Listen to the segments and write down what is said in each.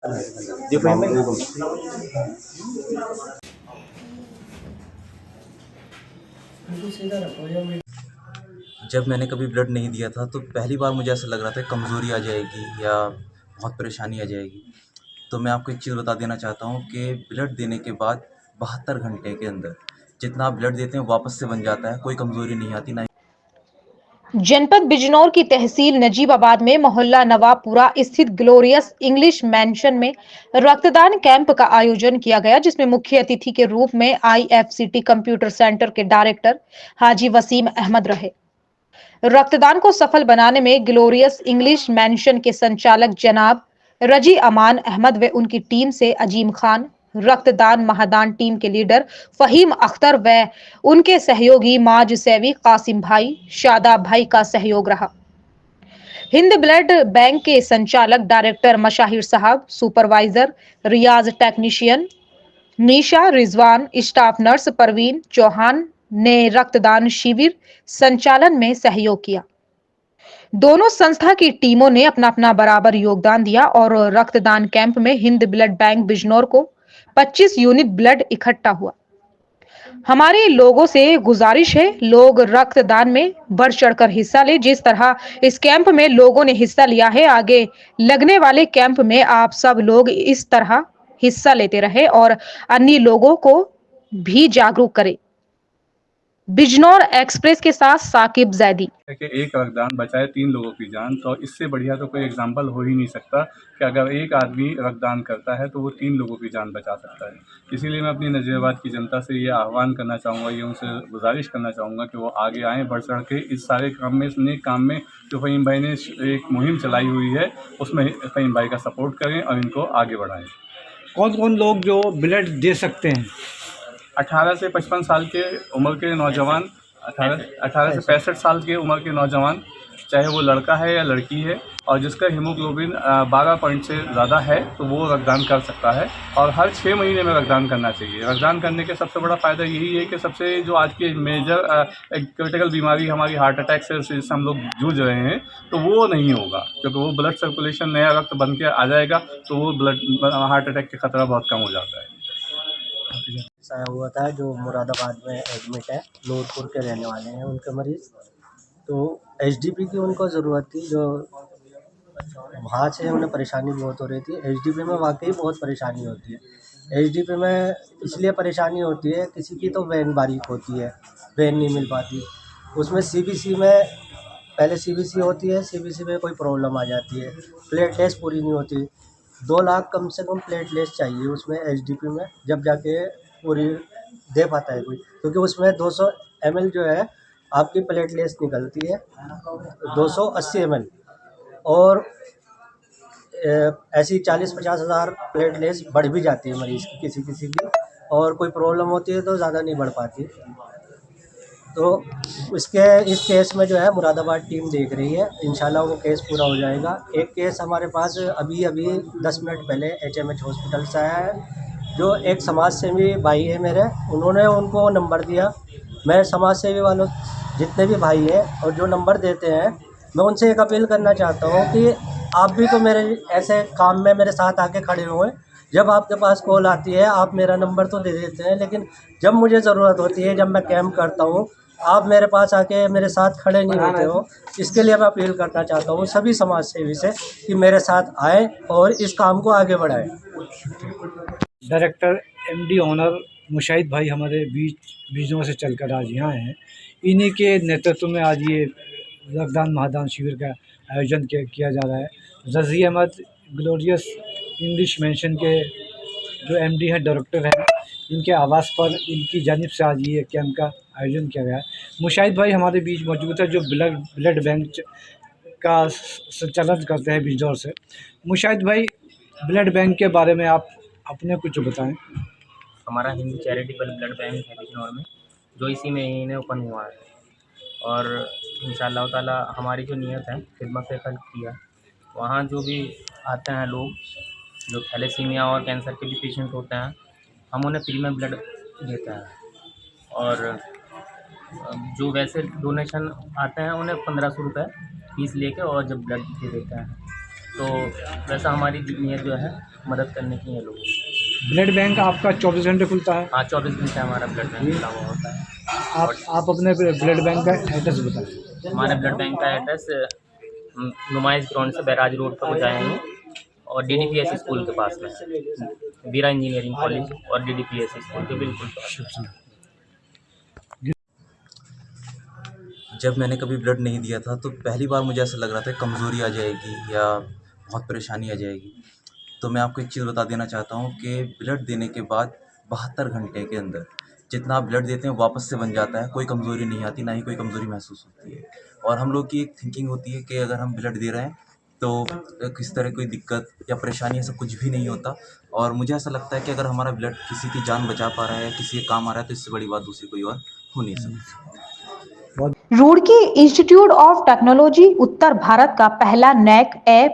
जी फहीम भाई। जब मैंने कभी ब्लड नहीं दिया था तो पहली बार मुझे ऐसा लग रहा था कमज़ोरी आ जाएगी या बहुत परेशानी आ जाएगी। तो मैं आपको एक चीज़ बता देना चाहता हूँ कि ब्लड देने के बाद 72 घंटे के अंदर जितना आप ब्लड देते हैं वापस से बन जाता है, कोई कमज़ोरी नहीं आती ना। जनपद बिजनौर की तहसील नजीबाबाद में मोहल्ला नवाबपुरा स्थित ग्लोरियस इंग्लिश मैंशन में रक्तदान कैंप का आयोजन किया गया, जिसमें मुख्य अतिथि के रूप में IFCT कंप्यूटर सेंटर के डायरेक्टर हाजी वसीम अहमद रहे। रक्तदान को सफल बनाने में ग्लोरियस इंग्लिश मैंशन के संचालक जनाब रजी अमान अहमद व उनकी टीम से अजीम खान, रक्तदान महादान टीम के लीडर फहीम अख्तर व उनके सहयोगी माज सैवी, कासिम भाई, शादाब भाई का सहयोग रहा। हिंद ब्लड बैंक के संचालक डायरेक्टर मशाहिर साहब, supervisor Riyaz, technician Nisha, Rizwan, staff nurse Parveen Chauhan ने रक्तदान शिविर संचालन में सहयोग किया। दोनों संस्था की टीमों ने अपना अपना बराबर योगदान दिया और रक्तदान कैंप में हिंद ब्लड बैंक बिजनौर को 25 यूनिट ब्लड इकट्ठा हुआ। हमारे लोगों से गुजारिश है, लोग रक्तदान में बढ़ चढ़कर हिस्सा ले। जिस तरह इस कैंप में लोगों ने हिस्सा लिया है, आगे लगने वाले कैंप में आप सब लोग इस तरह हिस्सा लेते रहे और अन्य लोगों को भी जागरूक करें। बिजनौर एक्सप्रेस के साथ साकिब जैदी। कि एक रक्तदान बचाए 3 लोगों की जान, तो इससे बढ़िया तो कोई एग्जाम्पल हो ही नहीं सकता कि अगर एक आदमी रक्तदान करता है तो वो 3 लोगों की जान बचा सकता है। इसीलिए मैं अपनी नजीबाबाद की जनता से ये आह्वान करना चाहूँगा, ये उनसे गुजारिश करना चाहूँगा कि वो आगे आएँ, बढ़ चढ़ के इस सारे काम में, इस नेक काम में जो फ़हीम भाई ने एक मुहिम चलाई हुई है उसमें फ़हीम भाई का सपोर्ट करें और इनको आगे बढ़ाएँ। कौन कौन लोग जो ब्लड दे सकते हैं? 18 से 55 साल के उम्र के नौजवान, 18 से 65 साल की उम्र के नौजवान, चाहे वो लड़का है या लड़की है, और जिसका हीमोग्लोबिन 12 पॉइंट से ज़्यादा है तो वो रक्तदान कर सकता है। और हर 6 महीने में रक्तदान करना चाहिए। रक्तदान करने के सबसे बड़ा फ़ायदा यही है कि सबसे जो आज की मेजर क्रिटिकल बीमारी हमारी हार्ट अटैक से जिससे हम लोग जूझ रहे हैं, तो वो नहीं होगा, क्योंकि वो ब्लड सर्कुलेशन नया रक्त बन के आ जाएगा तो वो हार्ट अटैक के खतरा बहुत कम हो जाता है। आया हुआ था जो मुरादाबाद में एडमिट है, नूरपुर के रहने वाले हैं उनके मरीज़। तो एचडीपी की उनको ज़रूरत थी, जो वहाँ से उन्हें परेशानी बहुत हो रही थी। एचडीपी में वाकई बहुत परेशानी होती है। एचडीपी में इसलिए परेशानी होती है, किसी की तो वैन बारीक होती है, वैन नहीं मिल पाती। उसमें सीबीसी में पहले सीबीसी होती है, सीबीसी में कोई प्रॉब्लम आ जाती है, प्लेटलेस पूरी नहीं होती। 2 लाख कम से कम प्लेटलेस चाहिए उसमें एचडीपी में, जब जाके पूरी दे पाता है कोई, क्योंकि उसमें 200 ml जो है आपकी प्लेटलेस निकलती है, 280 ml। और ऐसी 40-50 हज़ार प्लेटलेस बढ़ भी जाती है मरीज़ की, किसी किसी की, और कोई प्रॉब्लम होती है तो ज़्यादा नहीं बढ़ पाती। तो इस केस में जो है मुरादाबाद टीम देख रही है, इंशाल्लाह वो केस पूरा हो जाएगा। एक केस हमारे पास अभी 10 मिनट पहले HMH हॉस्पिटल से आया है, जो एक समाज सेवी भाई है मेरे, उन्होंने उनको नंबर दिया। मैं समाज सेवी वालों जितने भी भाई हैं और जो नंबर देते हैं, मैं उनसे एक अपील करना चाहता हूँ कि आप भी तो मेरे ऐसे काम में मेरे साथ आके खड़े हुए। जब आपके पास कॉल आती है आप मेरा नंबर तो दे देते हैं, लेकिन जब मुझे ज़रूरत होती है, जब मैं कैंप करता हूँ, आप मेरे पास आके मेरे साथ खड़े नहीं होते हो। इसके लिए मैं अपील करना चाहता हूँ सभी समाज सेवी से कि मेरे साथ आए और इस काम को आगे बढ़ाएं। डायरेक्टर MD ऑनर मुशाहिद भाई हमारे बीच बीजों से चलकर आज यहाँ हैं। इन्हीं के नेतृत्व में आज ये रक्तदान महादान शिविर का आयोजन किया जा रहा है। रज़ी अहमद ग्लोरियस इंग्लिश मेंशन के जो MD हैं, डायरेक्टर हैं, इनके आवास पर इनकी जानिब से आज ये कैंप का आयोजन किया गया है। मुशाहिद भाई हमारे बीच मौजूद है, जो ब्लड बैंक का संचालन करते हैं बिजनौर से। मुशाहिद भाई, ब्लड बैंक के बारे में आप अपने कुछ बताएं। हमारा हिंदू चैरिटेबल ब्लड बैंक है बिजनौर में, जो इसी महीने ओपन हुआ है। और इंशाअल्लाह ताला हमारी जो नीयत है खिदमत खल्क़ की है। वहाँ जो भी आते हैं लोग, जो थैलेसीमिया और कैंसर के भी पेशेंट होते हैं, हम उन्हें फ्री में ब्लड देते हैं। और जो वैसे डोनेशन आते हैं उन्हें 1500 रुपये फ़ीस लेके और जब ब्लड दे देते हैं। तो वैसा हमारी नीयत जो है मदद करने की है लोगों की। ब्लड बैंक आपका 24 घंटे खुलता है। हाँ, 24 घंटे हमारा ब्लड बैंक खुला हुआ होता है। आप अपने ब्लड बैंक का एड्रेस बताएं। हमारे ब्लड बैंक का एड्रेस नुमाइश ग्राउंड से बैराज रोड पर कुछ आएंगे और DDPS स्कूल के पास में है। बीरा इंजीनियरिंग कॉलेज और DDPS स्कूल के बिल्कुल पास में। जब मैंने कभी ब्लड नहीं दिया था तो पहली बार मुझे ऐसा लग रहा था कमज़ोरी आ जाएगी या बहुत परेशानी आ जाएगी। तो मैं आपको एक चीज़ बता देना चाहता हूँ कि ब्लड देने के बाद 72 घंटे के अंदर जितना आप ब्लड देते हैं वापस से बन जाता है, कोई कमज़ोरी नहीं आती, ना ही कोई कमज़ोरी महसूस होती है। और हम लोग की एक थिंकिंग होती है कि अगर हम ब्लड दे रहे हैं तो किसी तरह कोई दिक्कत या परेशानी ऐसा कुछ भी नहीं होता। और मुझे ऐसा लगता है कि अगर हमारा ब्लड किसी की जान बचा पा रहा है या किसी के काम आ रहा है तो इससे बड़ी बात दूसरी कोई और हो नहीं सकती। रुड़की इंस्टीट्यूट ऑफ टेक्नोलॉजी उत्तर भारत का पहला NAC A++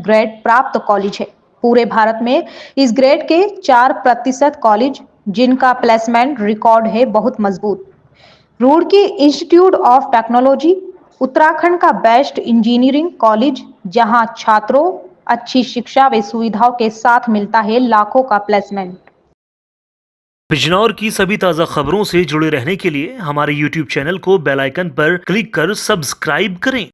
ग्रेड प्राप्त कॉलेज है। पूरे भारत में इस ग्रेड के 4% कॉलेज जिनका प्लेसमेंट रिकॉर्ड है बहुत मजबूत। Roorkee institute of technology Uttarakhand का बेस्ट इंजीनियरिंग कॉलेज, जहां छात्रों अच्छी शिक्षा व सुविधाओं के साथ मिलता है लाखों का प्लेसमेंट। बिजनौर की सभी ताज़ा खबरों से जुड़े रहने के लिए हमारे YouTube चैनल को बेल आइकन पर क्लिक कर सब्सक्राइब करें।